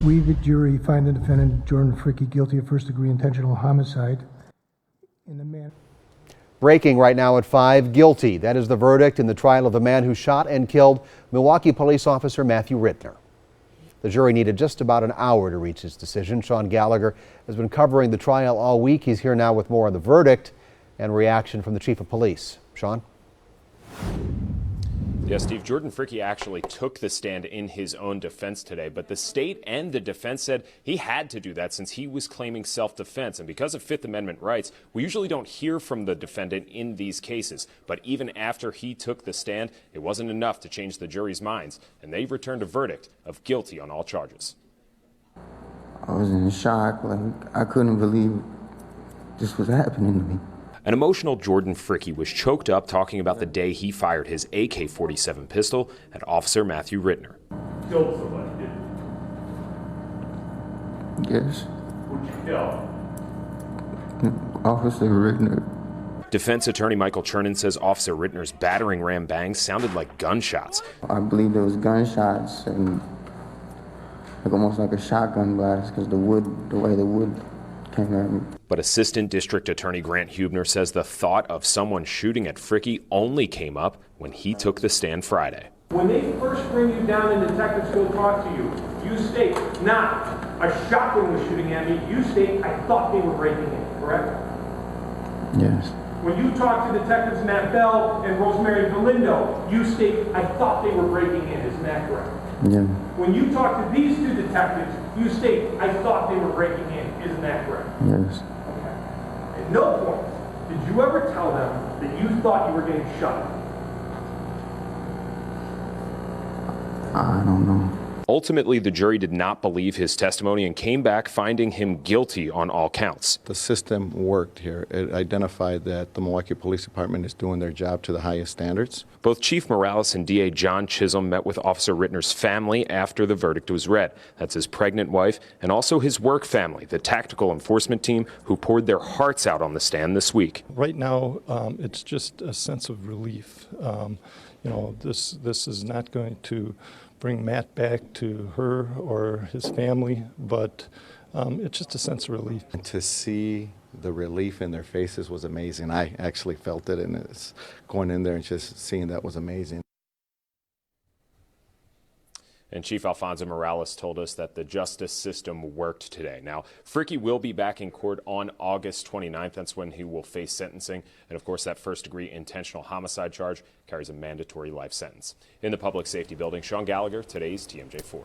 We, the jury, find the defendant, Jordan Fricke, guilty of first-degree intentional homicide in the man. Breaking right now at 5, guilty. That is the verdict in the trial of the man who shot and killed Milwaukee police officer Matthew Rittner. The jury needed just about an hour to reach its decision. Sean Gallagher has been covering the trial all week. He's here now with more on the verdict and reaction from the chief of police. Sean? Yes, Steve, Jordan Fricke actually took the stand in his own defense today, but the state and the defense said he had to do that since he was claiming self-defense. And because of Fifth Amendment rights, we usually don't hear from the defendant in these cases. But even after he took the stand, it wasn't enough to change the jury's minds, and they returned a verdict of guilty on all charges. I was in shock. I couldn't believe this was happening to me. An emotional Jordan Fricke was choked up talking about the day he fired his AK-47 pistol at Officer Matthew Rittner. Killed somebody, didn't you? Yes. Who'd you kill? Officer Rittner. Defense attorney Michael Chernin says Officer Rittner's battering ram bangs sounded like gunshots. I believe there was gunshots and almost like a shotgun blast because the way the wood came at me. But Assistant District Attorney Grant Hubner says the thought of someone shooting at Fricke only came up when he took the stand Friday. When they first bring you down and detectives go talk to you, you state, not a shotgun was shooting at me, you state, I thought they were breaking in, correct? Yes. When you talk to detectives Matt Bell and Rosemary Galindo, you state, I thought they were breaking in, isn't that correct? Yeah. When you talk to these two detectives, you state, I thought they were breaking in, isn't that correct? Yes. At no point did you ever tell them that you thought you were getting shot. I don't know. Ultimately, the jury did not believe his testimony and came back finding him guilty on all counts. The system worked here. It identified that the Milwaukee Police Department is doing their job to the highest standards. Both Chief Morales and DA John Chisholm met with Officer Rittner's family after the verdict was read. That's his pregnant wife and also his work family, the tactical enforcement team who poured their hearts out on the stand this week. Right now, it's just a sense of relief. This is not going to bring Matt back to her or his family, but it's just a sense of relief. And to see the relief in their faces was amazing. I actually felt it, and it's going in there and just seeing that was amazing. And Chief Alfonso Morales told us that the justice system worked today. Now, Fricke will be back in court on August 29th. That's when he will face sentencing. And of course, that first-degree intentional homicide charge carries a mandatory life sentence. In the public safety building, Sean Gallagher, today's TMJ4.